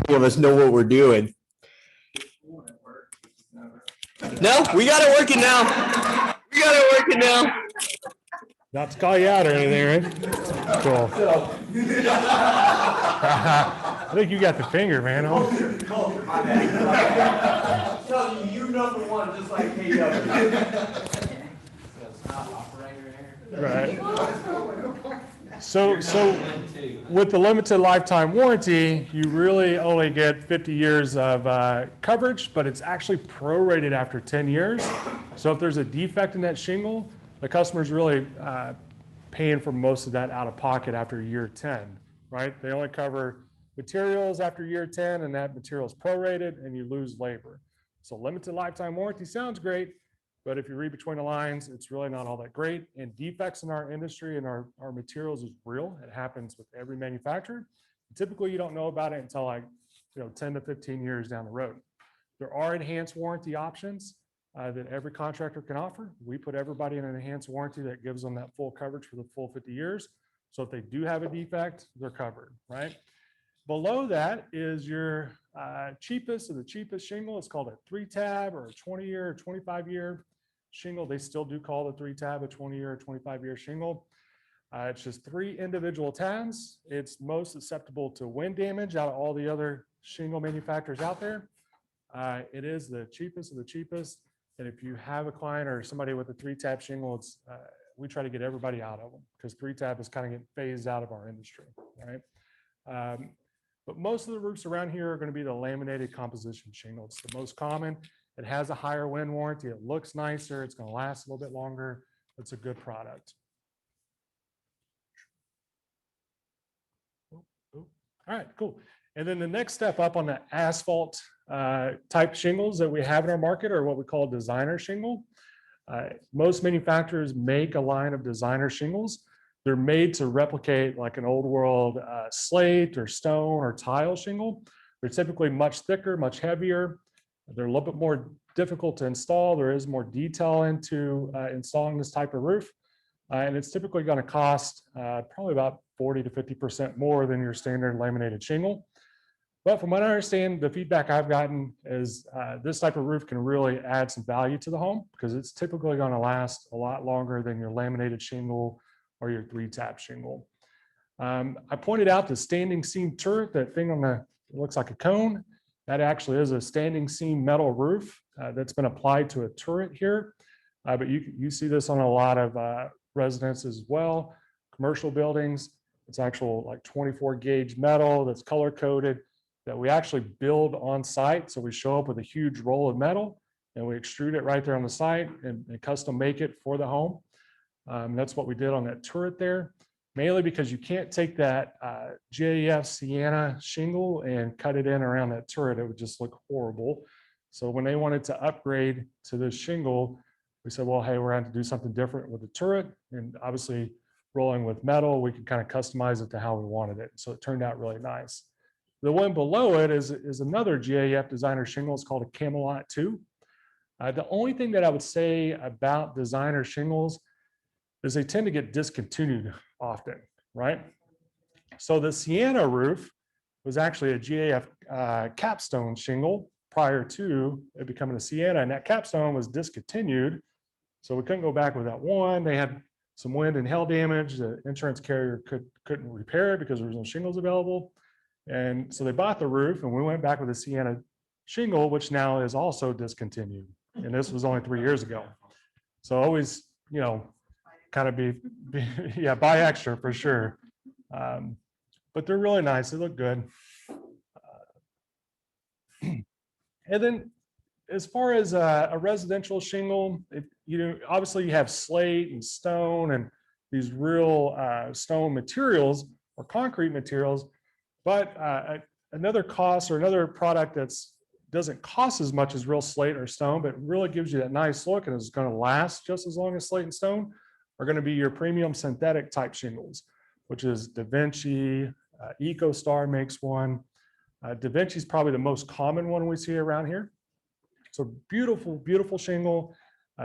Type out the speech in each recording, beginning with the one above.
many of us know what we're doing. No, we got it working now. We got it working now. Not to call you out or anything, right? Cool. I think you got the finger, man. You're number one, just like KW. Right. So with the limited lifetime warranty, you really only get 50 years of coverage, but it's actually prorated after 10 years. So if there's a defect in that shingle, the customer's really paying for most of that out of pocket after year 10, right? They only cover materials after year 10, and that material is prorated, and you lose labor. So limited lifetime warranty sounds great, but if you read between the lines, it's really not all that great. And defects in our industry and our materials is real. It happens with every manufacturer. Typically, you don't know about it until 10 to 15 years down the road. There are enhanced warranty options that every contractor can offer. We put everybody in an enhanced warranty that gives them that full coverage for the full 50 years. So if they do have a defect, they're covered, right? Below that is your cheapest of the cheapest shingle. It's called a 3-tab or a 20-year or 25-year shingle. They still do call the 3-tab a 20-year or 25-year shingle. It's just 3 individual tabs. It's most susceptible to wind damage out of all the other shingle manufacturers out there. It is the cheapest of the cheapest. And if you have a client or somebody with a 3-tab shingle, we try to get everybody out of them because 3-tab is kind of getting phased out of our industry, right? But most of the roofs around here are going to be the laminated composition shingle. It's the most common. It has a higher wind warranty. It looks nicer. It's going to last a little bit longer. It's a good product. All right, cool. And then the next step up on the asphalt type shingles that we have in our market are what we call designer shingle. Most manufacturers make a line of designer shingles. They're made to replicate like an old world slate or stone or tile shingle. They're typically much thicker, much heavier. They're a little bit more difficult to install. There is more detail into installing this type of roof. And it's typically going to cost probably about 40 to 50% more than your standard laminated shingle. But from what I understand, the feedback I've gotten is this type of roof can really add some value to the home because it's typically going to last a lot longer than your laminated shingle or your 3-tab shingle. I pointed out the standing seam turret, that thing on the, it looks like a cone. That actually is a standing seam metal roof that's been applied to a turret here. But you see this on a lot of residences as well, commercial buildings. It's actual like 24 gauge metal that's color coded that we actually build on site. So we show up with a huge roll of metal and we extrude it right there on the site and custom make it for the home. That's what we did on that turret there, mainly because you can't take that GAF Sienna shingle and cut it in around that turret. It would just look horrible. So when they wanted to upgrade to this shingle, we said, well, hey, we're going to do something different with the turret. And obviously rolling with metal, we could kind of customize it to how we wanted it. So it turned out really nice. The one below it is another GAF designer shingle. It's called a Camelot 2. The only thing that I would say about designer shingles is they tend to get discontinued often, right? So the Sienna roof was actually a GAF capstone shingle prior to it becoming a Sienna, and that capstone was discontinued. So we couldn't go back with that one. They had some wind and hail damage. The insurance carrier couldn't repair it because there was no shingles available. And so they bought the roof and we went back with a Sienna shingle, which now is also discontinued. And this was only 3 years ago. So always, kind of yeah, buy extra for sure. But they're really nice. They look good. And then as far as a residential shingle, obviously you have slate and stone and these real stone materials or concrete materials, but another cost or another product that's doesn't cost as much as real slate or stone, but really gives you that nice look and is going to last just as long as slate and stone, are going to be your premium synthetic type shingles, which is DaVinci, EcoStar makes one. DaVinci is probably the most common one we see around here. So beautiful, beautiful shingle.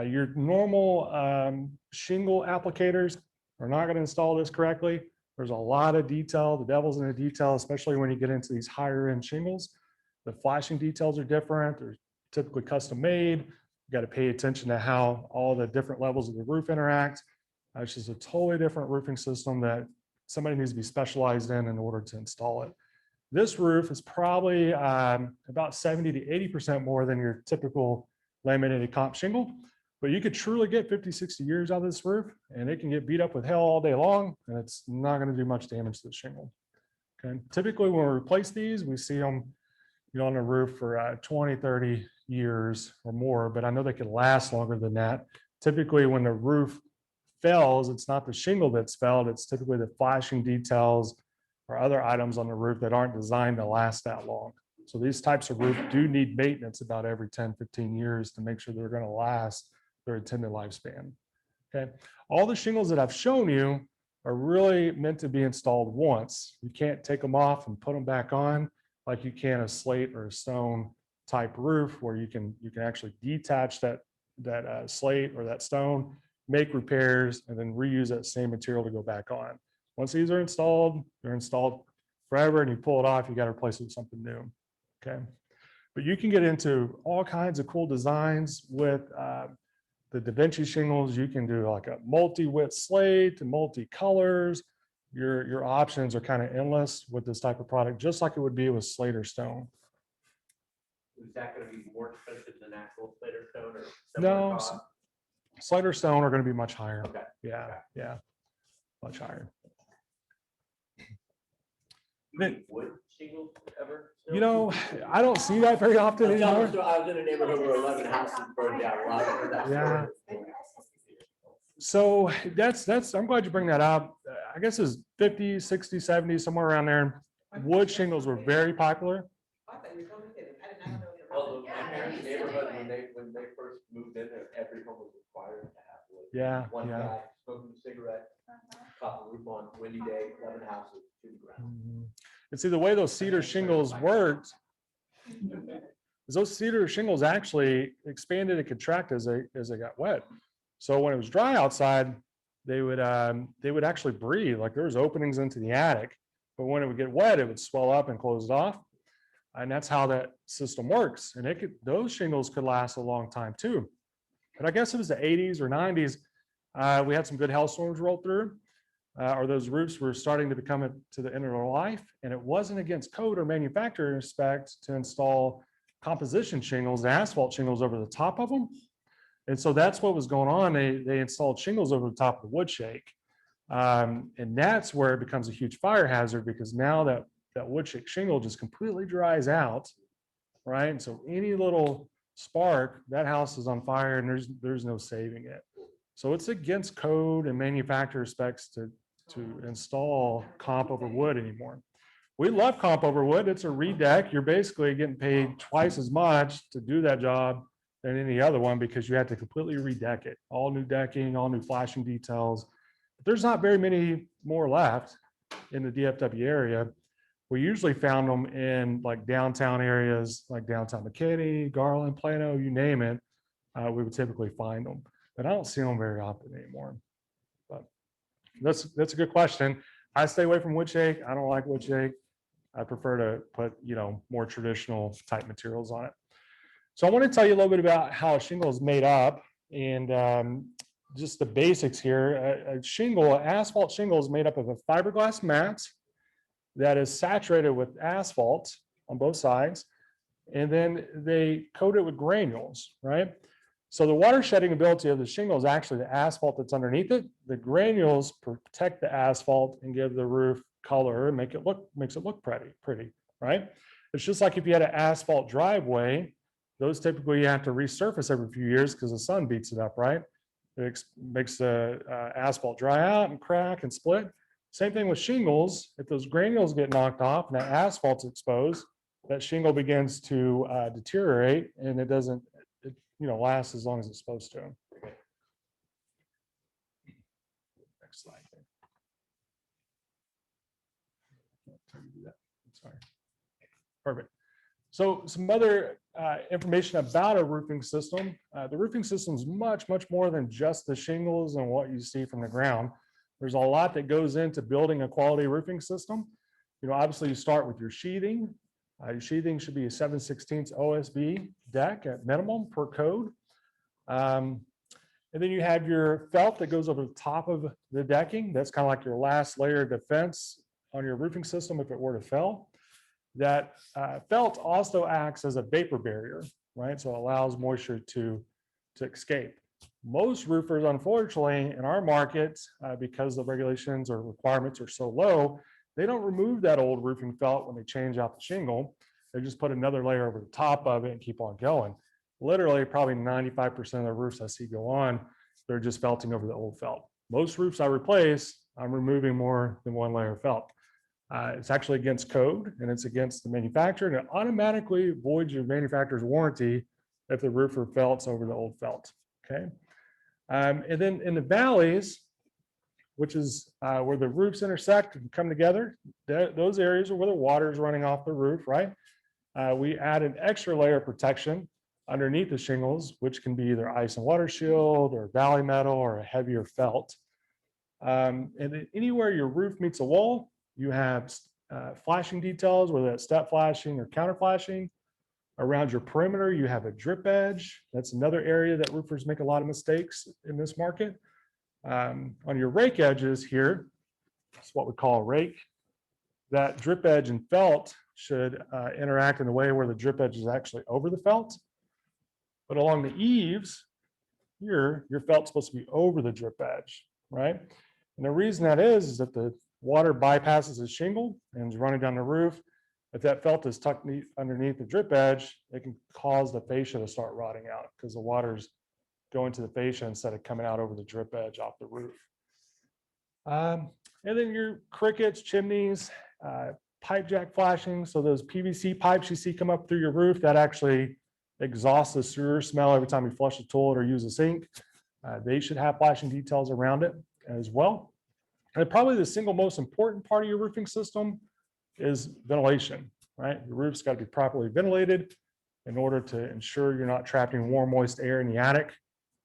Your normal shingle applicators are not going to install this correctly. There's a lot of detail. The devil's in the detail, especially when you get into these higher end shingles. The flashing details are different. They're typically custom made. You got to pay attention to how all the different levels of the roof interact. It's just a totally different roofing system that somebody needs to be specialized in order to install it. This roof is probably about 70 to 80% more than your typical laminated comp shingle, but you could truly get 50, 60 years out of this roof, and it can get beat up with hell all day long, and it's not going to do much damage to the shingle. Okay. Typically, when we replace these, we see them, on the roof for 20, 30 years or more, but I know they can last longer than that. Typically, when the roof fails, it's not the shingle that's failed, it's typically the flashing details or other items on the roof that aren't designed to last that long. So these types of roof do need maintenance about every 10, 15 years to make sure they're going to last their intended lifespan. Okay. All the shingles that I've shown you are really meant to be installed once. You can't take them off and put them back on like you can a slate or a stone type roof, where you can actually detach that slate or that stone, make repairs, and then reuse that same material to go back on. Once these are installed, they're installed forever, and you pull it off, you got to replace it with something new. Okay. But you can get into all kinds of cool designs with the Da Vinci shingles. You can do like a multi-width slate and multi-colors. Your options are kind of endless with this type of product, just like it would be with slate or stone. Is that going to be more expensive than actual slate or stone, or No, similar cost? slate or stone are going to be much higher. Okay. Yeah, yeah, much higher. Wood shingles ever? I don't see that very often I anymore. was in a neighborhood where 11 houses burned down. A lot of that Yeah. story. So that's I'm glad you bring that up. I guess it's 50, 60, 70, somewhere around there. Wood shingles were very popular. Although my parents' neighborhood, when they first moved in there, every home was required to have wood. Yeah, One yeah. guy smoking a cigarette, caught the roof on, windy day, 11 houses, 2 ground. Mhm. And see, the way those cedar shingles worked is those cedar shingles actually expanded and contracted as they got wet. So when it was dry outside, they would actually breathe. Like there was openings into the attic, but when it would get wet, it would swell up and close it off. And that's how that system works. And those shingles could last a long time too. But I guess it was the 80s or 90s. We had some good hailstorms roll through, or those roofs were starting to become to the end of their life. And it wasn't against code or manufacturer respect to install composition shingles, the asphalt shingles over the top of them. And so that's what was going on. They installed shingles over the top of the wood shake. And that's where it becomes a huge fire hazard, because now that wood shake shingle just completely dries out, right? And so any little spark, that house is on fire, and there's no saving it. So it's against code and manufacturer specs to install comp over wood anymore. We love comp over wood. It's a redeck. You're basically getting paid twice as much to do that job than any other one, because you have to completely redeck it. All new decking, all new flashing details. But there's not very many more left in the DFW area. We usually found them in like downtown areas, like downtown McKinney, Garland, Plano, you name it. We would typically find them, but I don't see them very often anymore. But that's a good question. I stay away from wood shake. I don't like wood shake. I prefer to put, more traditional type materials on it. So I want to tell you a little bit about how a shingle is made up, and just the basics here. A shingle, an asphalt shingle, is made up of a fiberglass mat that is saturated with asphalt on both sides, and then they coat it with granules, right? So the water shedding ability of the shingle is actually the asphalt that's underneath it. The granules protect the asphalt and give the roof color and makes it look pretty, right? It's just like if you had an asphalt driveway, those typically you have to resurface every few years because the sun beats it up, right? It makes the asphalt dry out and crack and split. Same thing with shingles. If those granules get knocked off and that asphalt's exposed, that shingle begins to deteriorate, and it doesn't last as long as it's supposed to. Next slide. Sorry. Perfect. So some other information about a roofing system. The roofing system is much more than just the shingles and what you see from the ground. There's a lot that goes into building a quality roofing system. You know, obviously you start with your sheathing. Your sheathing should be a 7/16 OSB deck at minimum per code. And then you have your felt that goes over the top of the decking. That's kind of like your last layer of defense on your roofing system if it were to fail. That felt also acts as a vapor barrier, right? So it allows moisture to escape. Most roofers, unfortunately, in our market, because the regulations or requirements are so low, they don't remove that old roofing felt when they change out the shingle. They just put another layer over the top of it and keep on going. Literally, probably 95% of the roofs I see go on, they're just felting over the old felt. Most roofs I replace, I'm removing more than one layer of felt. It's actually against code and it's against the manufacturer, and it automatically voids your manufacturer's warranty if the roofer felts over the old felt. Okay. And then in the valleys, which is where the roofs intersect and come together, those areas are where the water is running off the roof, right? We add an extra layer of protection underneath the shingles, which can be either ice and water shield or valley metal or a heavier felt. And then anywhere your roof meets a wall, you have flashing details, whether that's step flashing or counter flashing. Around your perimeter, you have a drip edge. That's another area that roofers make a lot of mistakes in this market. On your rake edges here, it's what we call a rake. That drip edge and felt should interact in a way where the drip edge is actually over the felt. But along the eaves here, your felt's supposed to be over the drip edge, right? And the reason that is that the water bypasses the shingle and is running down the roof. If that felt is tucked underneath the drip edge, it can cause the fascia to start rotting out because the water's going to the fascia instead of coming out over the drip edge off the roof. And then your crickets, chimneys, pipe jack flashing. So those PVC pipes you see come up through your roof, that actually exhausts the sewer smell every time you flush a toilet or use a sink. They should have flashing details around it as well. And probably the single most important part of your roofing system is ventilation, right? Your roof's got to be properly ventilated in order to ensure you're not trapping warm, moist air in the attic.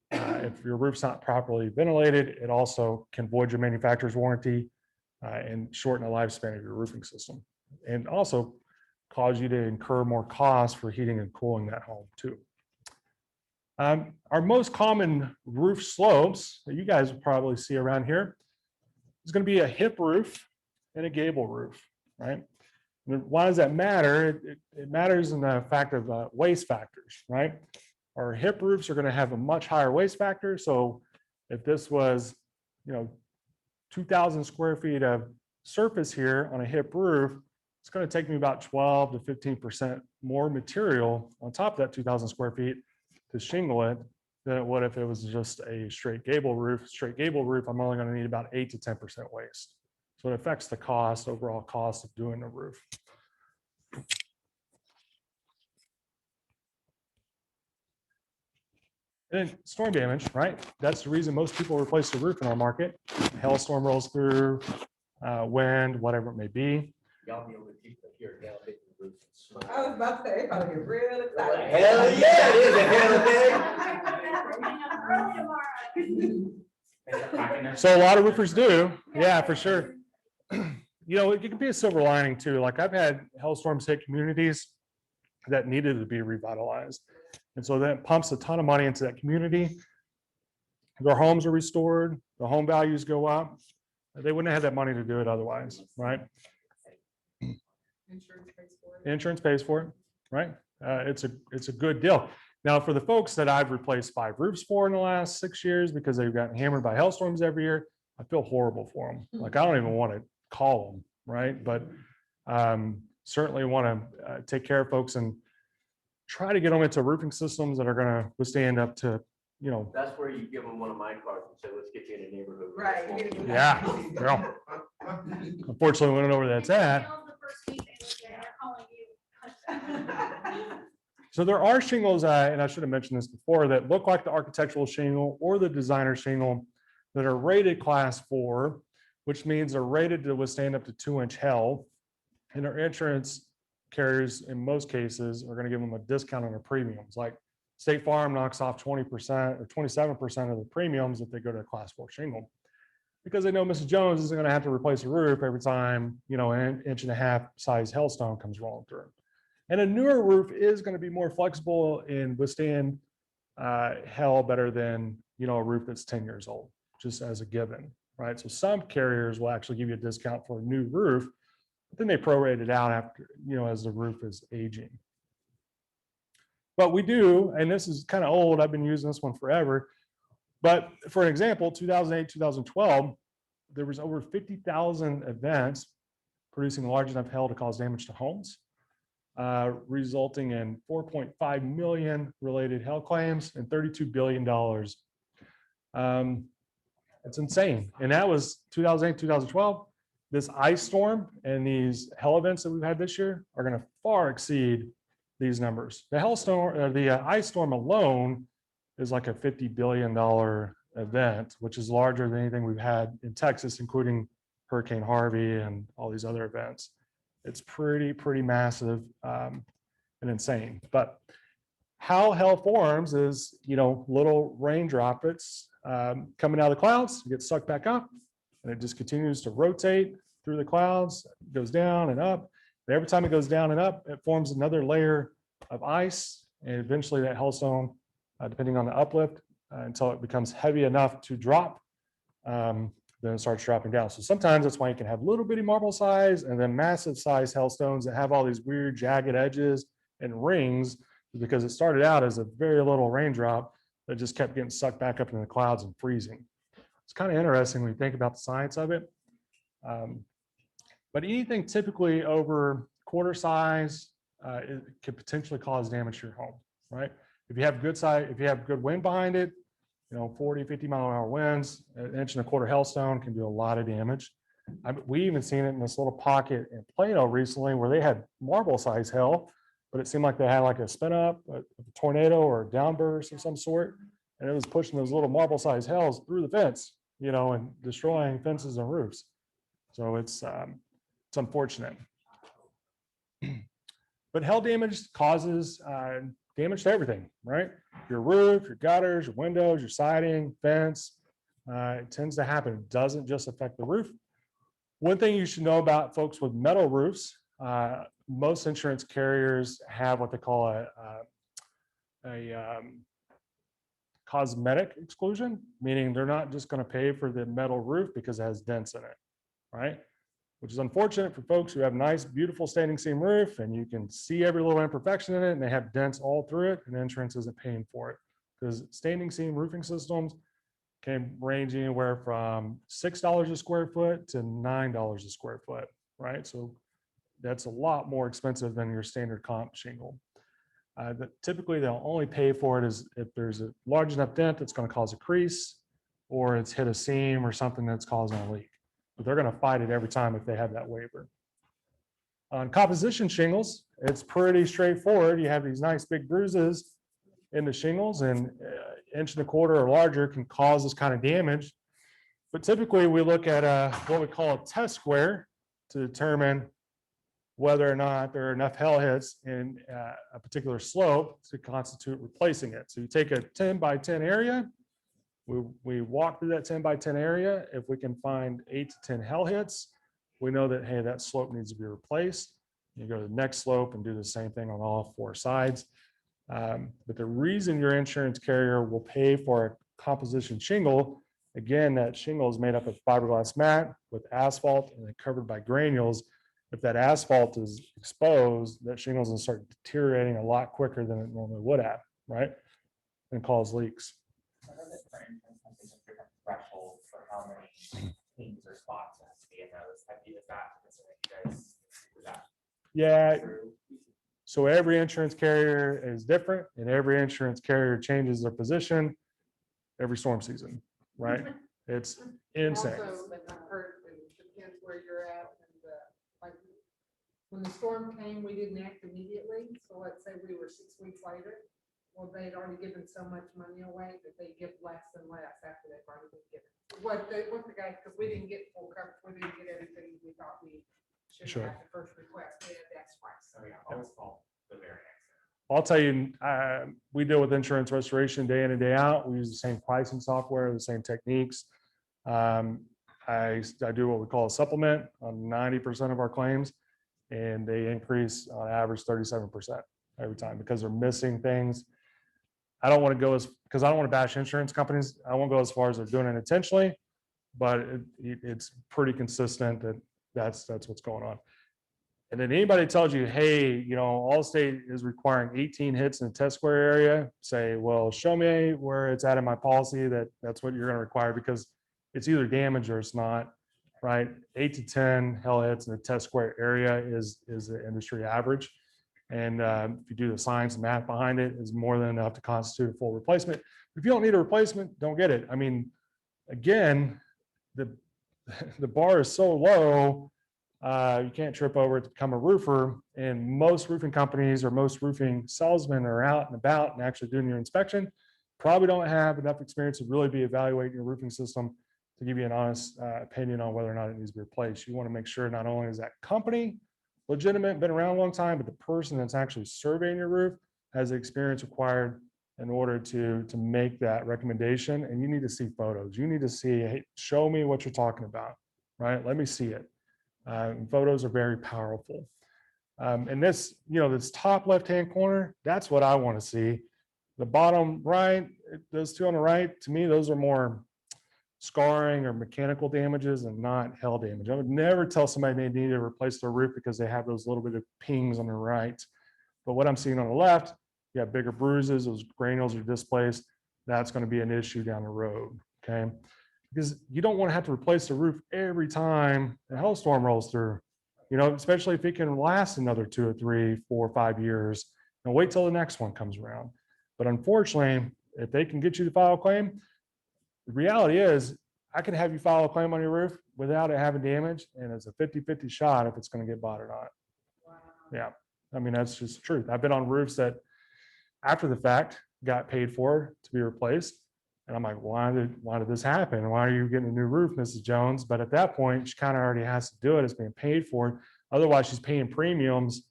If your roof's not properly ventilated, it also can void your manufacturer's warranty and shorten the lifespan of your roofing system, and also cause you to incur more costs for heating and cooling that home too. Our most common roof slopes that you guys will probably see around here is going to be a hip roof and a gable roof, right? And why does that matter? It matters in the fact of waste factors, right? Our hip roofs are going to have a much higher waste factor. So if this was, 2,000 square feet of surface here on a hip roof, it's going to take me about 12 to 15% more material on top of that 2,000 square feet to shingle it than it would if it was just a straight gable roof. Straight gable roof, I'm only going to need about 8 to 10% waste. So it affects the overall cost of doing the roof. And then storm damage, right? That's the reason most people replace the roof in our market. Hailstorm rolls through, wind, whatever it may be. Y'all be able to keep it here down, hitting the roof and I was smile. about to say, they probably get real excited. Hell yeah, it is a hell of a day. So a lot of roofers do. Yeah, for sure. It can be a silver lining too. Like I've had hailstorms hit communities that needed to be revitalized. And so that pumps a ton of money into that community. Their homes are restored, the home values go up. They wouldn't have had that money to do it otherwise, right? Insurance pays for it, right? It's a good deal. Now, for the folks that I've replaced 5 roofs for in the last 6 years because they've gotten hammered by hailstorms every year, I feel horrible for them. Like I don't even want to call them, right? But certainly want to take care of folks and try to get them into roofing systems that are going to withstand up to, That's where you give them one of my cards and say, let's get you in a neighborhood. Right. Yeah. Unfortunately, we don't know where that's at. So there are shingles, and I should have mentioned this before, that look like the architectural shingle or the designer shingle that are rated class 4, which means they're rated to withstand up to 2-inch hail. And our insurance carriers, in most cases, are going to give them a discount on their premiums. Like State Farm knocks off 20% or 27% of the premiums if they go to a class 4 shingle. because they know Mrs. Jones isn't going to have to replace a roof every time, you know, an inch and a half size hailstone comes rolling through. And a newer roof is going to be more flexible and withstand hail better than, you know, a roof that's 10 years old, just as a given, right? So some carriers will actually give you a discount for a new roof, but then they prorate it out after, you know, as the roof is aging. But we do, and this is kind of old, I've been using this one forever, but for an example, 2008, 2012, there was over 50,000 events producing large enough hail to cause damage to homes, resulting in 4.5 million related hail claims and $32 billion. It's insane. And that was 2008, 2012. This ice storm and these hail events that we've had this year are going to far exceed these numbers. The hailstorm, the ice storm alone is like a $50 billion event, which is larger than anything we've had in Texas, including Hurricane Harvey and all these other events. It's pretty massive and insane. But how hail forms is, you know, little rain droplets coming out of the clouds, get sucked back up, and it just continues to rotate through the clouds, goes down and up. And every time it goes down and up, it forms another layer of ice, and eventually that hailstone, depending on the uplift, until it becomes heavy enough to drop, then it starts dropping down. So sometimes that's why you can have little bitty marble size and then massive size hailstones that have all these weird jagged edges and rings, because it started out as a very little raindrop that just kept getting sucked back up into the clouds and freezing. It's kind of interesting when you think about the science of it. But anything typically over quarter size, it could potentially cause damage to your home, right? If you have good size, if you have good wind behind it, you know, 40, 50 mile an hour winds, an inch and a quarter hailstone can do a lot of damage. We even seen it in this little pocket in Plano recently where they had marble size hail, but it seemed like they had like a spin up, a tornado or a downburst of some sort. And it was pushing those little marble size hails through the fence, you know, and destroying fences and roofs. So it's unfortunate. But hail damage causes damage to everything, right? Your roof, your gutters, your windows, your siding, fence. It tends to happen. It doesn't just affect the roof. One thing you should know about folks with metal roofs, most insurance carriers have what they call a cosmetic exclusion, meaning they're not just going to pay for the metal roof because it has dents in it, right? Which is unfortunate for folks who have nice, beautiful standing seam roof and you can see every little imperfection in it and they have dents all through it and insurance isn't paying for it. Because standing seam roofing systems can range anywhere from $6 a square foot to $9 a square foot, right? So that's a lot more expensive than your standard comp shingle. Typically, they'll only pay for it is if there's a large enough dent that's going to cause a crease or it's hit a seam or something that's causing a leak. But they're going to fight it every time if they have that waiver. On composition shingles, it's pretty straightforward. You have these nice big bruises in the shingles, and inch and a quarter or larger can cause this kind of damage. But typically, we look at what we call a test square to determine whether or not there are enough hail hits in a particular slope to constitute replacing it. So you take a 10 by 10 area, we walk through that 10 by 10 area. If we can find 8 to 10 hail hits, we know that, hey, that slope needs to be replaced. You go to the next slope and do the same thing on all 4 sides. But the reason your insurance carrier will pay for a composition shingle, again, that shingle is made up of fiberglass mat with asphalt and then covered by granules. If that asphalt is exposed, that shingle is going to start deteriorating a lot quicker than it normally would have, right? And cause leaks. Threshold for how many teams or spots has to be in those. Is that Yeah. true? So every insurance carrier is different, and every insurance carrier changes their position every storm season, right? It's insane. Also, I've heard it depends where you're at, and like when the storm came, we didn't act immediately. So let's say we were 6 weeks later. Well, they'd already given so much money away that they give less and less after they've already been given. What the guy, because we didn't get full coverage, we didn't get everything we thought we should Sure. have the first request. That's why. So So yeah, always fault the very accident. I'll tell you, we deal with insurance restoration day in and day out. We use the same pricing software, the same techniques. I do what we call a supplement on 90% of our claims, and they increase on average 37% every time because they're missing things. I don't want to go because I don't want to bash insurance companies. I won't go as far as they're doing it intentionally, but it's pretty consistent that that's what's going on. And then anybody tells you, hey, Allstate is requiring 18 hits in the test square area, say, well, show me where it's at in my policy that's what you're going to require, because it's either damage or it's not, right? 8 to 10 hell hits in the test square area is the industry average. And if you do the science and math behind it, is more than enough to constitute a full replacement. If you don't need a replacement, don't get it. I mean, again, the bar is so low, you can't trip over it to become a roofer. And most roofing companies or most roofing salesmen are out and about and actually doing your inspection. Probably don't have enough experience to really be evaluating your roofing system to give you an honest opinion on whether or not it needs to be replaced. You want to make sure not only is that company legitimate, been around a long time, but the person that's actually surveying your roof has the experience required in order to make that recommendation. And you need to see photos. You need to see, hey, show me what you're talking about, right? Let me see it. Photos are very powerful. And this, this top left-hand corner, that's what I want to see. The bottom right, those two on the right, to me, those are more scarring or mechanical damages and not hell damage. I would never tell somebody they need to replace their roof because they have those little bit of pings on the right. But what I'm seeing on the left, you have bigger bruises, those granules are displaced. That's going to be an issue down the road, okay? Because you don't want to have to replace the roof every time a hailstorm rolls through, especially if it can last another 2 or 3, 4, 5 years, and wait till the next one comes around. But unfortunately, if they can get you to file a claim, the reality is I can have you file a claim on your roof without it having damage, and it's a 50-50 shot if it's going to get bought or not. Wow. Yeah, I mean, that's just the truth. I've been on roofs that after the fact got paid for to be replaced. And I'm like, why did this happen? Why are you getting a new roof, Mrs. Jones? But at that point, she kind of already has to do it. It's being paid for. Otherwise, she's paying premiums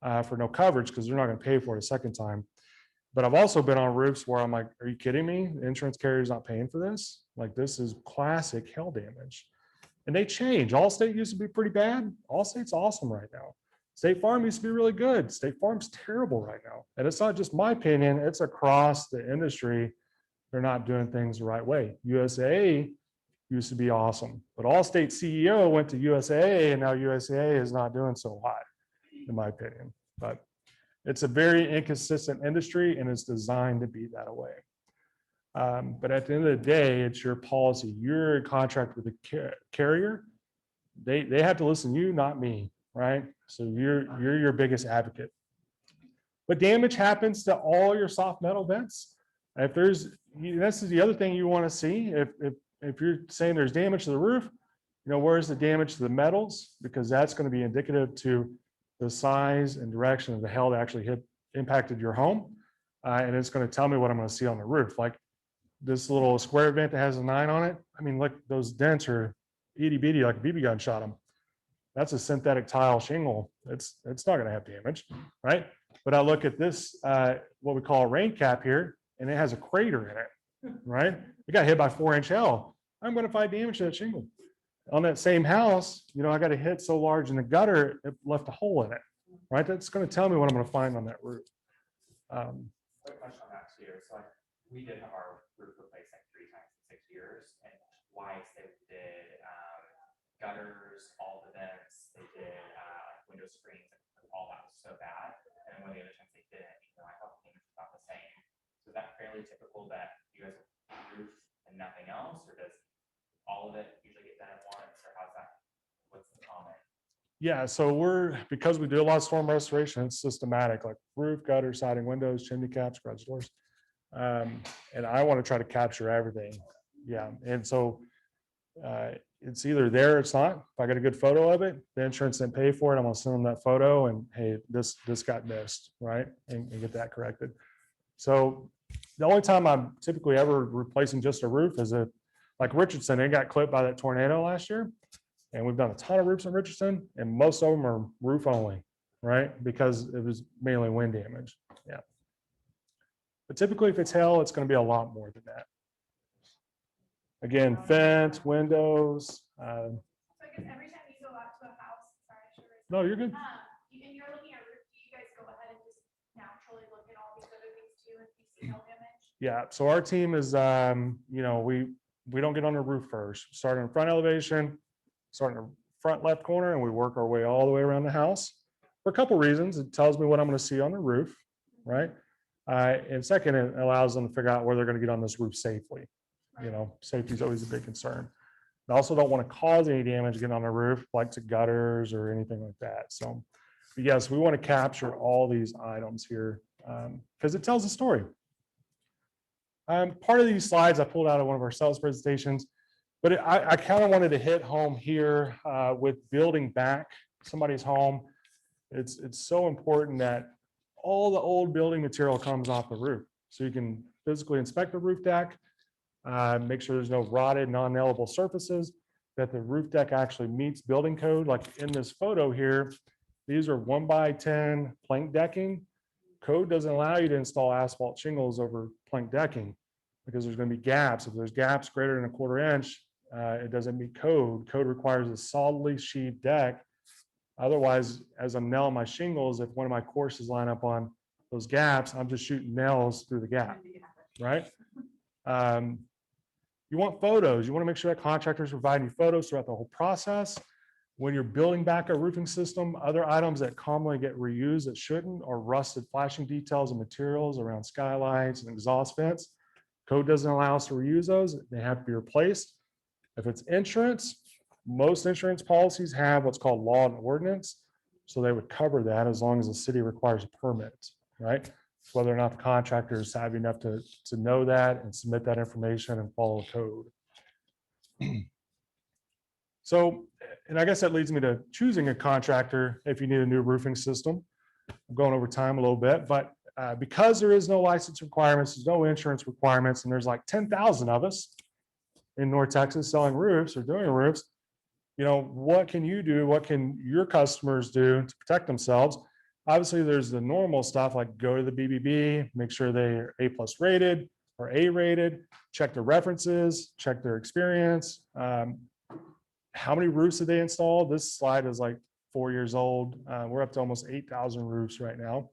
for no coverage because they're not going to pay for it a second time. But I've also been on roofs where I'm like, are you kidding me? The insurance carrier's not paying for this? Like, this is classic hail damage. And they change. Allstate used to be pretty bad. Allstate's awesome right now. State Farm used to be really good. State Farm's terrible right now. And it's not just my opinion, it's across the industry. They're not doing things the right way. USAA used to be awesome, but Allstate CEO went to USAA, and now USAA is not doing so hot, in my opinion. But it's a very inconsistent industry, and it's designed to be that way. But at the end of the day, it's your policy. You're in contract with the carrier. They have to listen to you, not me, right? So you're your biggest advocate. But damage happens to all your soft metal vents. If there's, this is the other thing you want to see. If you're saying there's damage to the roof, where's the damage to the metals? Because that's going to be indicative to the size and direction of the hail that actually impacted your home. And it's going to tell me what I'm going to see on the roof. Like this little square vent that has a 9 on it. I mean, look, those dents are itty bitty, like a BB gun shot them. That's a synthetic tile shingle. It's not going to have damage, right? But I look at this, what we call a rain cap here, and it has a crater in it, right? It got hit by 4-inch hail. I'm going to find damage to that shingle. On that same house, I got a hit so large in the gutter, it left a hole in it, right? That's going to tell me what I'm going to find on that roof. Quick question on that too. So we did have our roof replaced like 3 times in 6 years, and twice they did gutters, all the vents, they did window screens, and all that was so bad. And then one of the other times they didn't, I thought the damage was about the same. So is that fairly typical that you guys roof and nothing else, or does all of it usually get done at once, or how's that? What's the common? Yeah, so because we do a lot of storm restoration, it's systematic, like roof, gutter, siding, windows, chimney caps, garage doors. And I want to try to capture everything. Yeah, and so it's either there or it's not. If I got a good photo of it, the insurance didn't pay for it, I'm gonna send them that photo and hey, this got missed, right? And get that corrected. So the only time I'm typically ever replacing just a roof is like Richardson, they got clipped by that tornado last year. And we've done a ton of roofs in Richardson, and most of them are roof only, right? Because it was mainly wind damage. Yeah. But typically if it's hail, it's going to be a lot more than that. Again, fence, windows, Uh, So I guess every time you go out to a house, sorry, sure. No, you're good. And you're looking at roof, do you guys go ahead and just naturally look at all these other things too, if you see no image? Yeah, so our team is, we don't get on the roof first. Start in front elevation, start in the front left corner, and we work our way all the way around the house. For a couple reasons, it tells me what I'm gonna see on the roof, right? And second, it allows them to figure out where they're gonna get on this roof safely. Safety is always a big concern. I also don't want to cause any damage getting on the roof, like to gutters or anything like that. So, but yes, we want to capture all these items here because it tells a story. Part of these slides I pulled out of one of our sales presentations, but I kind of wanted to hit home here with building back somebody's home. It's so important that all the old building material comes off the roof. So you can physically inspect the roof deck, make sure there's no rotted, non-nailable surfaces, that the roof deck actually meets building code. Like in this photo here, these are 1x10 plank decking. Code doesn't allow you to install asphalt shingles over plank decking because there's going to be gaps. If there's gaps greater than 1/4 inch, it doesn't meet code. Code requires a solidly sheathed deck. Otherwise, as I'm nailing my shingles, if one of my courses line up on those gaps, I'm just shooting nails through the gap, right? You want photos. You want to make sure that contractors provide you photos throughout the whole process. When you're building back a roofing system, other items that commonly get reused that shouldn't are rusted flashing details and materials around skylights and exhaust vents. Code doesn't allow us to reuse those. They have to be replaced. If it's insurance, most insurance policies have what's called law and ordinance. So they would cover that as long as the city requires a permit, right? Whether or not the contractor is savvy enough to know that and submit that information and follow code. So, and I guess that leads me to choosing a contractor if you need a new roofing system. I'm going over time a little bit, but because there is no license requirements, there's no insurance requirements, and there's like 10,000 of us in North Texas selling roofs or doing roofs, what can you do? What can your customers do to protect themselves? Obviously, there's the normal stuff like go to the BBB, make sure they're A+ rated or A rated, check their references, check their experience. How many roofs did they install? This slide is like 4 years old. We're up to almost 8,000 roofs right now.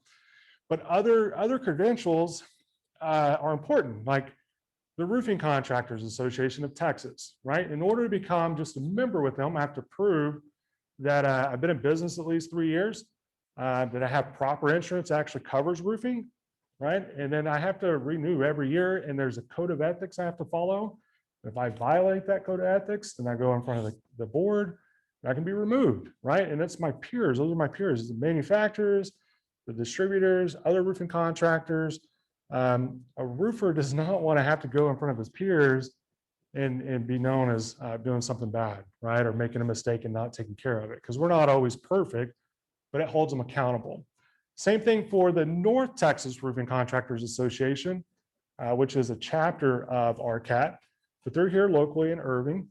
But other credentials are important, like the Roofing Contractors Association of Texas, right? In order to become just a member with them, I have to prove that I've been in business at least 3 years, that I have proper insurance that actually covers roofing, right? And then I have to renew every year, and there's a code of ethics I have to follow. If I violate that code of ethics, then I go in front of the board, and I can be removed, right? And that's my peers. Those are my peers, the manufacturers, the distributors, other roofing contractors. A roofer does not want to have to go in front of his peers and be known as doing something bad, right? Or making a mistake and not taking care of it, because we're not always perfect, but it holds them accountable. Same thing for the North Texas Roofing Contractors Association, which is a chapter of RCAT, but they're here locally in Irving.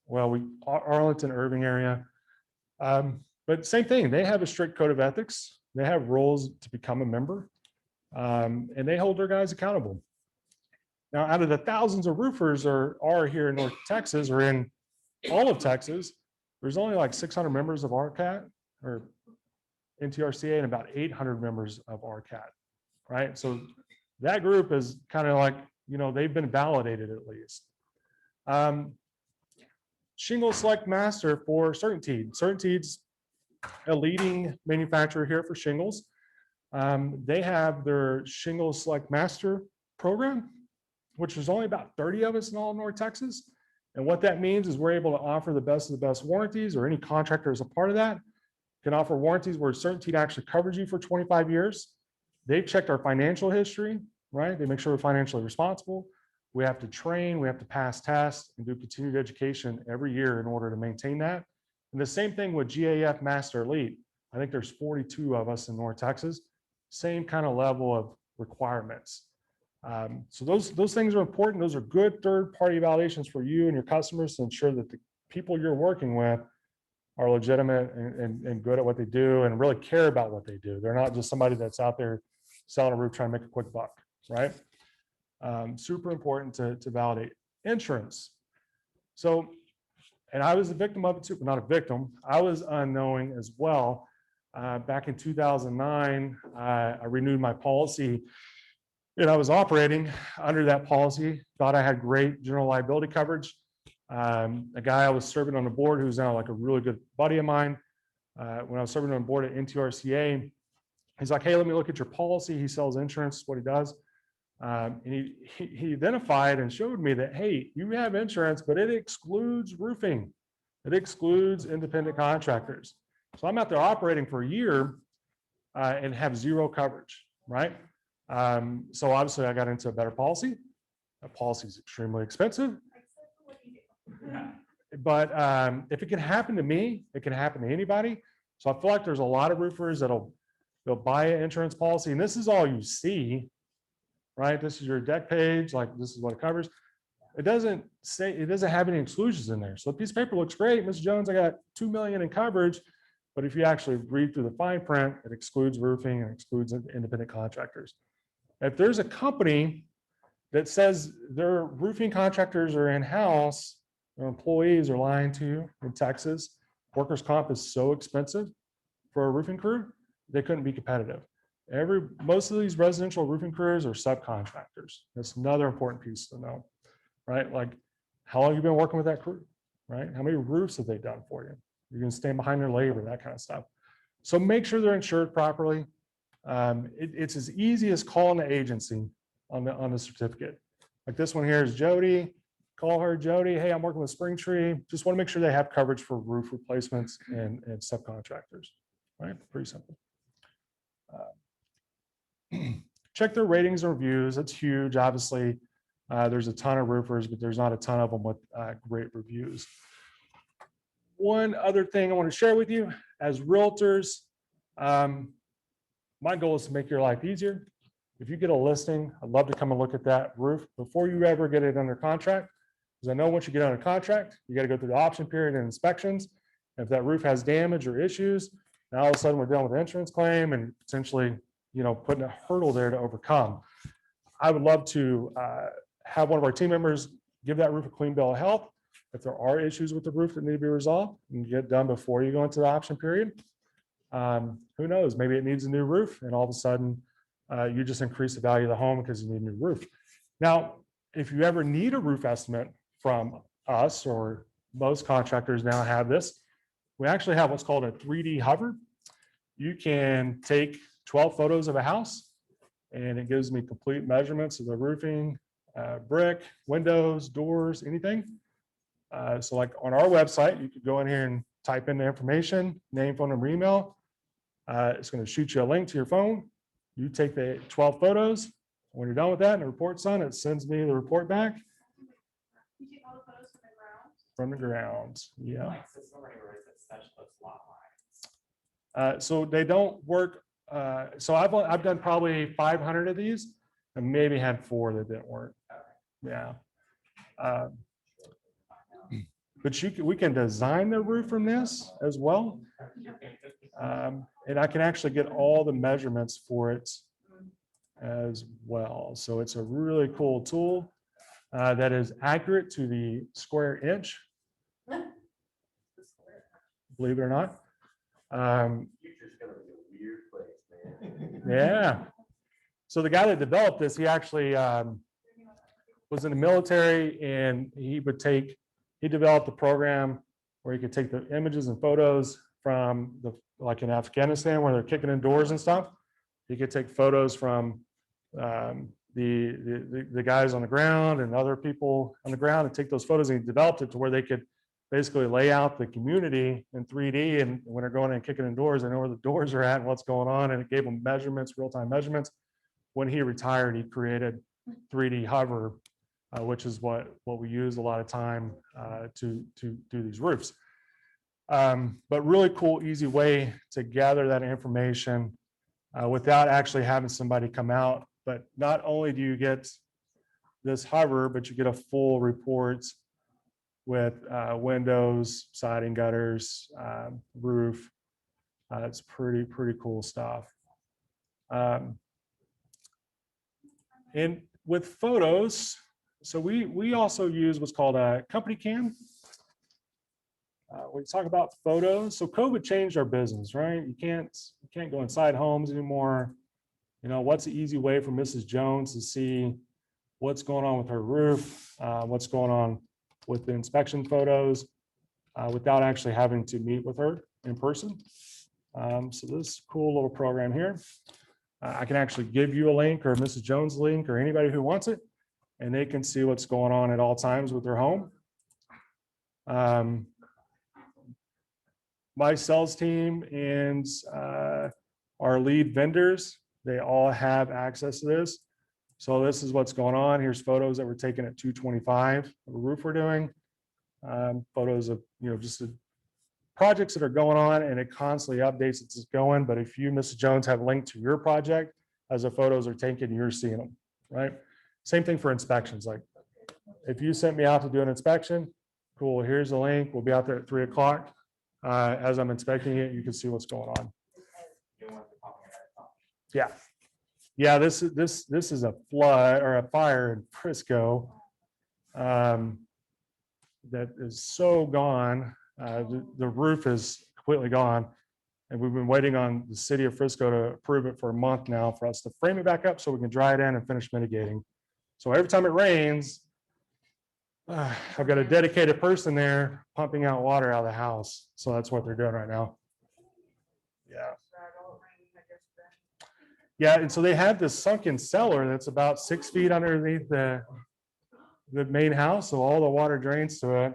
Well, Arlington, Irving area. But same thing, they have a strict code of ethics. They have rules to become a member, and they hold their guys accountable. Now, out of the thousands of roofers are here in North Texas or in all of Texas, there's only like 600 members of RCAT or NTRCA and about 800 members of RCAT, right? So that group is kind of like, they've been validated at least. Shingle Select Master for CertainTeed. CertainTeed's a leading manufacturer here for shingles. They have their Shingle Select Master program, which is only about 30 of us in all of North Texas. And what that means is we're able to offer the best of the best warranties, or any contractor is a part of that, can offer warranties where CertainTeed actually covers you for 25 years. They've checked our financial history, right? They make sure we're financially responsible. We have to train, we have to pass tests and do continued education every year in order to maintain that. And the same thing with GAF Master Elite. I think there's 42 of us in North Texas, same kind of level of requirements. So those things are important. Those are good third-party validations for you and your customers to ensure that the people you're working with are legitimate and good at what they do and really care about what they do. They're not just somebody that's out there selling a roof trying to make a quick buck, right? Super important to validate. Insurance. So And I was a victim of it too, but not a victim. I was unknowing as well. Back in 2009, I renewed my policy and I was operating under that policy, thought I had great general liability coverage. A guy I was serving on the board who's now like a really good buddy of mine, when I was serving on the board at NTRCA, he's like, hey, let me look at your policy. He sells insurance, what he does. And he identified and showed me that, hey, you have insurance, but it excludes roofing. It excludes independent contractors. So I'm out there operating for a year and have zero coverage, right? So obviously I got into a better policy. A policy is extremely expensive. But if it can happen to me, it can happen to anybody. So I feel like there's a lot of roofers they'll buy an insurance policy, and this is all you see, right? This is your deck page, like this is what it covers. It doesn't have any exclusions in there. So the piece of paper looks great. Mr. Jones, I got 2 million in coverage. But if you actually read through the fine print, it excludes roofing and excludes independent contractors. If there's a company that says their roofing contractors are in-house, their employees are lying to you in Texas, workers' comp is so expensive for a roofing crew, they couldn't be competitive. Most of these residential roofing crews are subcontractors. That's another important piece to know, right? Like, how long have you been working with that crew, right? How many roofs have they done for you? You're going to stand behind their labor, that kind of stuff. So make sure they're insured properly. It's as easy as calling the agency on the certificate. Like this one here is Jody. Call her, Jody. Hey, I'm working with Spring Tree. Just want to make sure they have coverage for roof replacements and subcontractors. Right? Pretty simple. Check their ratings and reviews. That's huge. Obviously, there's a ton of roofers, but there's not a ton of them with great reviews. One other thing I want to share with you as realtors, my goal is to make your life easier. If you get a listing, I'd love to come and look at that roof before you ever get it under contract. Because I know once you get under contract, you got to go through the option period and inspections. And if that roof has damage or issues, now all of a sudden we're dealing with an insurance claim and potentially, putting a hurdle there to overcome. I would love to have one of our team members give that roof a clean bill of health. If there are issues with the roof that need to be resolved, you can get done before you go into the option period. Who knows? Maybe it needs a new roof, and all of a sudden, you just increase the value of the home because you need a new roof. Now, if you ever need a roof estimate from us, or most contractors now have this, we actually have what's called a 3D hover. You can take 12 photos of a house, and it gives me complete measurements of the roofing, brick, windows, doors, anything. So like on our website, you could go in here and type in the information, name, phone number, email. It's going to shoot you a link to your phone. You take the 12 photos. When you're done with that and the report's done, it sends me the report back You take all the photos from the ground? from the ground. Yeah. Like, so somebody where it's specialist lot lines. So they don't work. So I've done probably 500 of these and maybe had 4 that didn't work. Yeah. But we can design the roof from this as well. And I can actually get all the measurements for it as well. So it's a really cool tool that is accurate to the square inch, believe it or not. Future's gonna be a weird place, man. Yeah. So the guy that developed this, he actually was in the military, and he developed a program where he could take the images and photos from like in Afghanistan where they're kicking in doors and stuff. He could take photos from the guys on the ground and other people on the ground and take those photos, and he developed it to where they could basically lay out the community in 3D. And when they're going in and kicking in doors, they know where the doors are at and what's going on. And it gave them measurements, real-time measurements. When he retired, he created 3D hover, which is what we use a lot of time to do these roofs. But really cool, easy way to gather that information without actually having somebody come out. But not only do you get this hover, but you get a full report with windows, siding, gutters, roof. It's pretty cool stuff. And with photos, so we also use what's called a company cam. we talk about photos. So COVID changed our business, right? You can't go inside homes anymore. You know, what's the easy way for Mrs. Jones to see what's going on with her roof, what's going on with the inspection photos, without actually having to meet with her in person. So this cool little program here, I can actually give you a link or Mrs. Jones link or anybody who wants it, and they can see what's going on at all times with their home. My sales team and our lead vendors, they all have access to this. So this is what's going on. Here's photos that were taken at 225 of a roof we're doing. Photos of, you know, just the projects that are going on, and it constantly updates it's going. But if you, Mrs. Jones, have linked to your project as the photos are taken, you're seeing them, right? Same thing for inspections. Like if you sent me out to do an inspection, cool, here's the link. We'll be out there at 3 o'clock. As I'm inspecting it, you can see what's going on. Yeah. Yeah, this is a flood or a fire in Frisco that is so gone. The roof is completely gone. And we've been waiting on the city of Frisco to approve it for a month now for us to frame it back up so we can dry it in and finish mitigating. So every time it rains, I've got a dedicated person there pumping out water out of the house. So that's what they're doing right now. Yeah. Yeah, and so they have this sunken cellar that's about 6 feet underneath the main house. So all the water drains to it,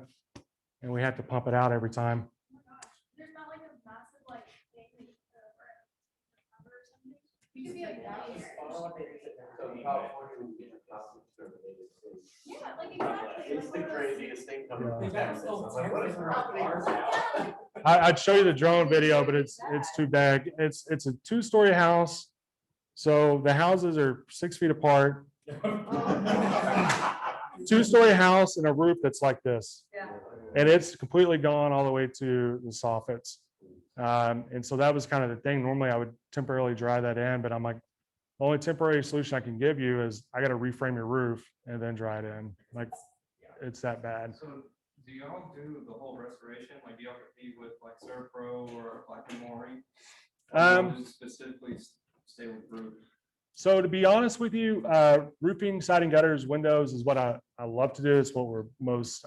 and we have to pump it out every time. There's not like a massive like thing that you could, or something. You could be like, So California would be the top conservative state. yeah, like exactly. It's the craziest thing coming Yeah. from Texas. I'm like, what is happening? I'd show you the drone video, but it's too big. It's a 2-story house. So the houses are 6 feet apart. 2-story house and a roof that's like this. Yeah. And it's completely gone all the way to the soffits. And so that was kind of the thing. Normally I would temporarily dry that in, but I'm like, the only temporary solution I can give you is I got to reframe your roof and then dry it in. Like, it's that bad. So do y'all do the whole restoration? Like, do y'all compete with like Serpro or like Amori? Specifically stay with roof? So to be honest with you, roofing, siding, gutters, windows is what I love to do. It's what we're most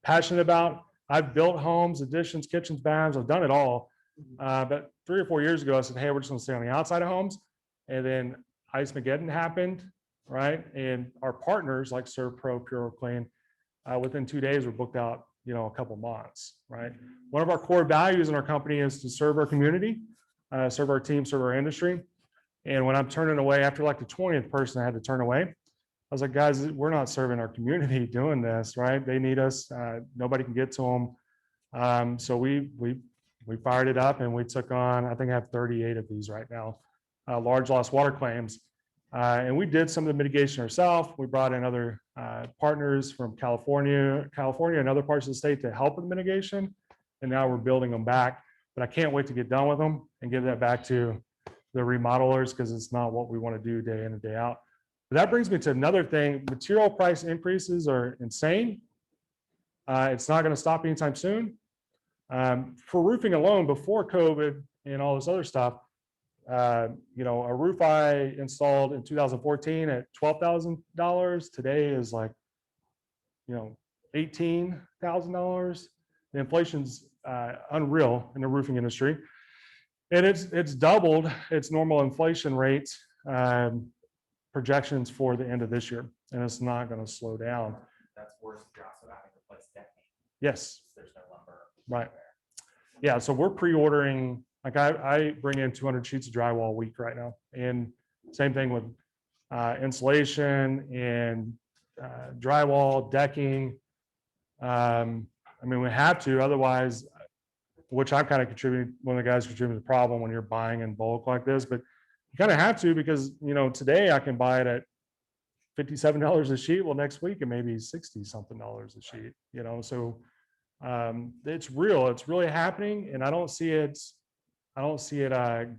passionate about. I've built homes, additions, kitchens, baths. I've done it all. But 3 or 4 years ago, I said, hey, we're just going to stay on the outside of homes. And then Ice-Mageddon happened, right? And our partners like Serpro, Pure Clean, within 2 days, were booked out, you know, a couple months, right? One of our core values in our company is to serve our community, serve our team, serve our industry. And when I'm turning away, after like the 20th person I had to turn away, I was like, guys, we're not serving our community doing this, right? They need us. Nobody can get to them. So we fired it up and we took on, I think I have 38 of these right now, large loss water claims. And we did some of the mitigation ourselves. We brought in other partners from California and other parts of the state to help with mitigation. And now we're building them back. But I can't wait to get done with them and give that back to the remodelers, because it's not what we want to do day in and day out. But that brings me to another thing. Material price increases are insane. It's not going to stop anytime soon. For roofing alone, before COVID and all this other stuff, you know, a roof I installed in 2014 at $12,000 today is like, you know, $18,000. The inflation's unreal in the roofing industry. And it's doubled its normal inflation rate projections for the end of this year, and it's not going to slow down. That's worse if you're also having to replace decking. Yes, There's no lumber. right. Yeah, so we're pre-ordering. Like I bring in 200 sheets of drywall a week right now, and same thing with insulation and drywall, decking. I mean, we have to, otherwise, which I'm kind of contributing, one of the guys contributing to the problem when you're buying in bulk like this, but you kind of have to, because, you know, today I can buy it at $57 a sheet. Well, next week it may be 60 something dollars a sheet, you know? So it's real, it's really happening. And I don't see it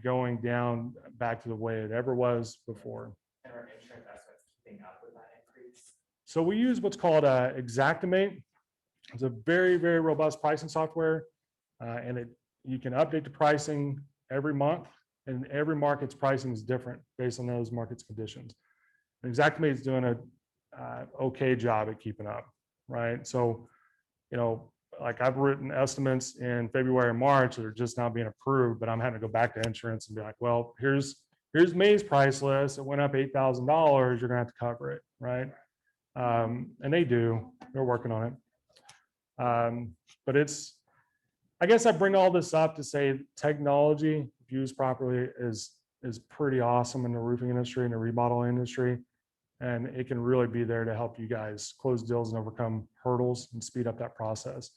going down back to the way it ever was before. And our insurance estimates keeping up with that increase. So we use what's called Xactimate. It's a very, very robust pricing software. And you can update the pricing every month, and every market's pricing is different based on those market's conditions. And Xactimate is doing a okay job at keeping up, right? So, like I've written estimates in February and March that are just now being approved, but I'm having to go back to insurance and be like, well, here's May's price list. It went up $8,000. You're gonna have to cover it, right? And they do. They're working on it. But I guess I bring all this up to say technology, if used properly, is pretty awesome in the roofing industry and the remodel industry. And it can really be there to help you guys close deals and overcome hurdles and speed up that process.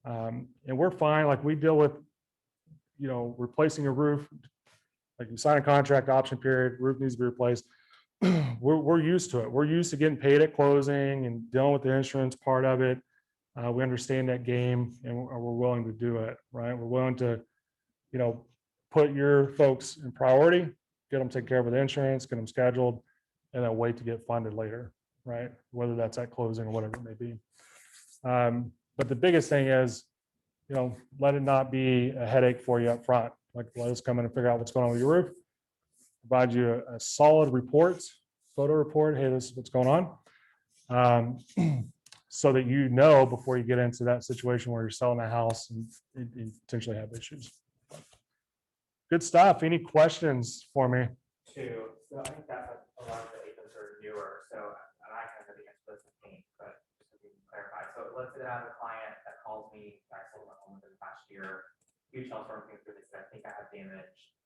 And we're fine. Like we deal with, replacing a roof. Like you sign a contract, option period, roof needs to be replaced. We're used to it. We're used to getting paid at closing and dealing with the insurance part of it. We understand that game, and we're willing to do it, right? We're willing to, put your folks in priority, get them taken care of with insurance, get them scheduled, and then wait to get funded later, right? Whether that's at closing or whatever it may be. But the biggest thing is, let it not be a headache for you up front. Like let us come in and figure out what's going on with your roof, provide you a solid report, photo report. Hey, this is what's going on. So that before you get into that situation where you're selling a house and potentially have issues. Good stuff. Any questions for me? Two. So I think that a lot of the APIs are newer, so and I kind of the answer this thing, but just to clarify. So let's say that I have a client that calls me, I sold my home within the past year, huge hailstorm came through, they said, I think I have damage.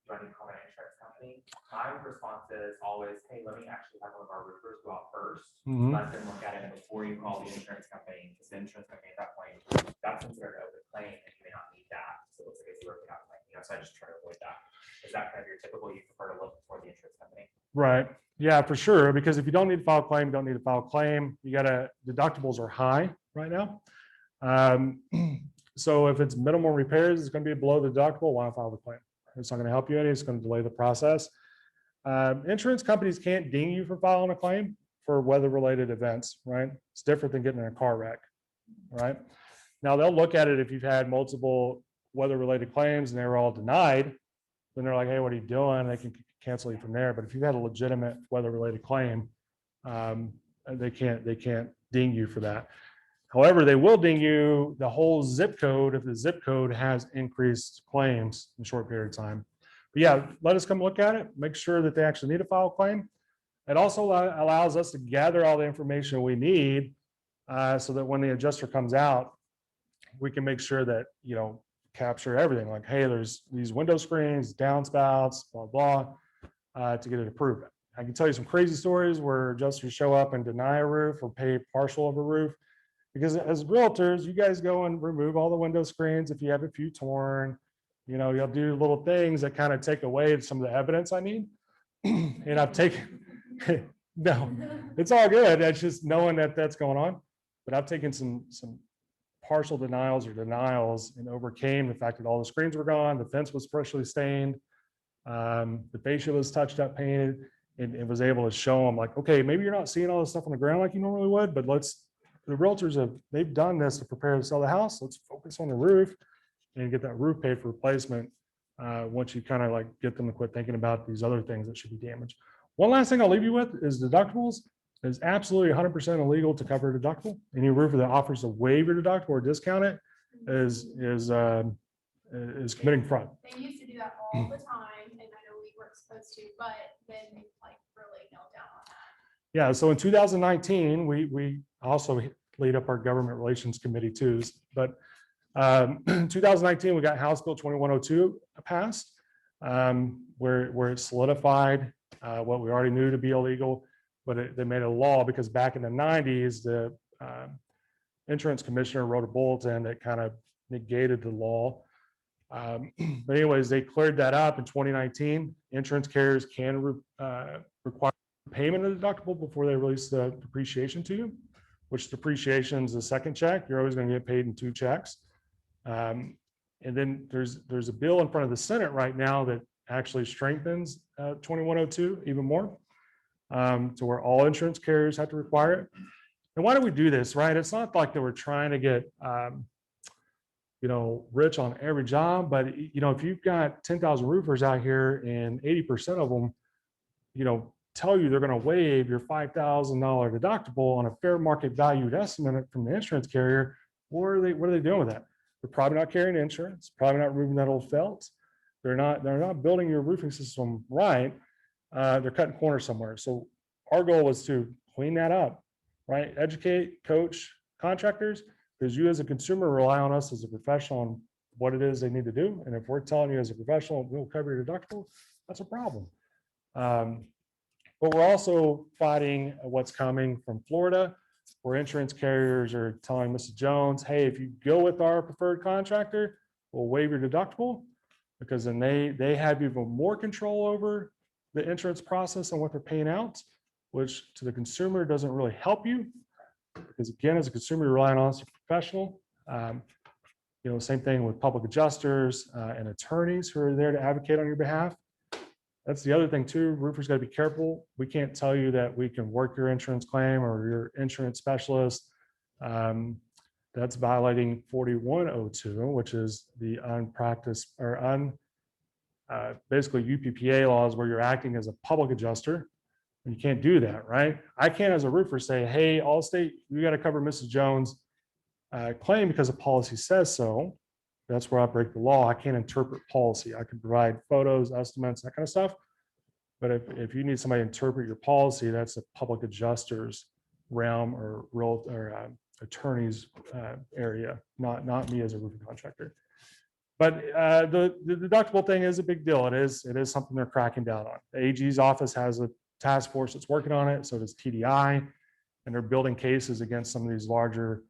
Do I need to call my insurance company? My response is always, hey, let me actually have one of our roofers go out first. Let them look at it before you call the insurance company, because the insurance company at that point, that's considered an open claim, and you may not need that. So it looks like it's working out claim, so I just try to avoid that. Is that kind of your typical, you prefer to look before the insurance company? Right. Yeah, for sure. Because if you don't need to file a claim, you don't need to file a claim. Deductibles are high right now. So if it's minimal repairs, it's going to be below the deductible. Why file the claim? It's not going to help you any. It's going to delay the process. Insurance companies can't ding you for filing a claim for weather-related events, right? It's different than getting in a car wreck, right? Now they'll look at it if you've had multiple weather-related claims and they were all denied. Then they're like, hey, what are you doing? They can cancel you from there. But if you've had a legitimate weather-related claim, they can't ding you for that. However, they will ding you the whole zip code if the zip code has increased claims in a short period of time. But yeah, let us come look at it, make sure that they actually need to file a claim. It also allows us to gather all the information we need so that when the adjuster comes out, we can make sure that, capture everything like, hey, there's these window screens, downspouts, blah, blah, to get it approved. I can tell you some crazy stories where adjusters show up and deny a roof or pay partial of a roof. Because as realtors, you guys go and remove all the window screens if you have a few torn. You'll do little things that kind of take away some of the evidence I need. And I've taken, no, it's all good. That's just knowing that that's going on. But I've taken some partial denials and overcame the fact that all the screens were gone, the fence was freshly stained, the fascia was touched up, painted, and was able to show them like, okay, maybe you're not seeing all this stuff on the ground like you normally would, but the realtors they've done this to prepare to sell the house. Let's focus on the roof and get that roof paid for replacement once you kind of like get them to quit thinking about these other things that should be damaged. One last thing I'll leave you with is deductibles. It's absolutely 100% illegal to cover a deductible. Any roofer that offers to waive your deductible or discount it is committing fraud. They used to do that all the time, and I know we weren't supposed to, but then like really nailed down on that. Yeah, so in 2019, we also lead up our government relations committee too. But in 2019, we got House Bill 2102 passed, where it solidified what we already knew to be illegal, but they made a law because back in the 90s, the insurance commissioner wrote a bulletin that kind of negated the law. But anyways, they cleared that up in 2019. Insurance carriers can require payment of deductible before they release the depreciation to you, which depreciation is the second check. You're always going to get paid in 2 checks. And then there's a bill in front of the Senate right now that actually strengthens 2102 even more, to where all insurance carriers have to require it. And why do we do this, right? It's not like that we're trying to get, rich on every job, but if you've got 10,000 roofers out here and 80% of them, tell you they're going to waive your $5,000 deductible on a fair market valued estimate from the insurance carrier, what are they doing with that? They're probably not carrying insurance, probably not removing that old felt. They're not building your roofing system right. They're cutting corners somewhere. So our goal was to clean that up, right? Educate, coach contractors, because you as a consumer rely on us as a professional on what it is they need to do. And if we're telling you as a professional, we'll cover your deductible, that's a problem. But we're also fighting what's coming from Florida, where insurance carriers are telling Mrs. Jones, hey, if you go with our preferred contractor, we'll waive your deductible, because then they have even more control over the insurance process and what they're paying out, which to the consumer doesn't really help you. Because again, as a consumer, you're relying on us as a professional. Same thing with public adjusters and attorneys who are there to advocate on your behalf. That's the other thing too. Roofers got to be careful. We can't tell you that we can work your insurance claim or your insurance specialist. That's violating 4102, which is the unpracticed or basically UPPA laws, where you're acting as a public adjuster. And you can't do that, right? I can't, as a roofer, say, hey, Allstate, you got to cover Mrs. Jones' claim because the policy says so. That's where I break the law. I can't interpret policy. I can provide photos, estimates, that kind of stuff. But if you need somebody to interpret your policy, that's a public adjuster's realm or real or attorney's area, not me as a roofing contractor. But the deductible thing is a big deal. It is something they're cracking down on. The AG's office has a task force that's working on it. So does TDI, and they're building cases against some of these larger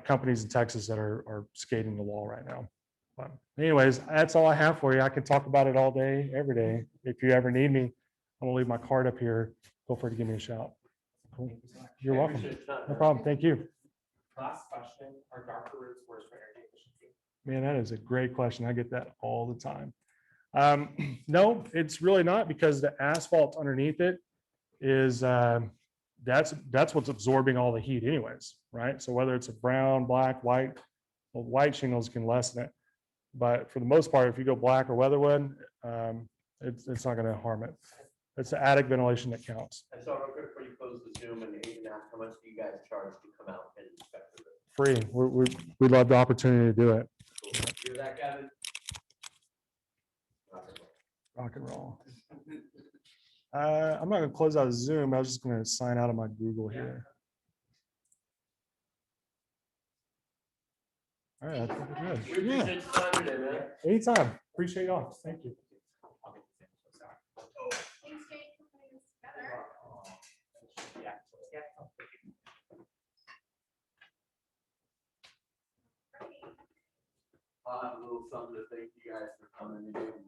companies in Texas that are skating the wall right now. But anyways, that's all I have for you. I can talk about it all day, every day. If you ever need me, I'm gonna leave my card up here. Feel free to give me a shout. Cool. You're welcome. No problem. Thank you. Last question, are darker roofs worse for energy efficiency? Man, that is a great question. I get that all the time. No, it's really not, because the asphalt underneath it is that's what's absorbing all the heat anyways, right? So whether it's a brown, black, white, well, white shingles can lessen it. But for the most part, if you go black or weatherwood, it's not going to harm it. It's the attic ventilation that counts. I saw real quick before you close the Zoom, and even ask how much do you guys charge to come out and inspect the roof? Free. We'd love the opportunity to do it. Hear that, Gavin? Rock and roll. I'm not going to close out Zoom. I was just going to sign out of my Google here. All right, I think we're We good. Yeah, appreciate your time today, man. anytime. Appreciate y'all. Thank you. I'll get this in, so sorry. Thanks, Jake, for putting this together. Yeah. Great. I'll have a little something to thank you guys for coming today.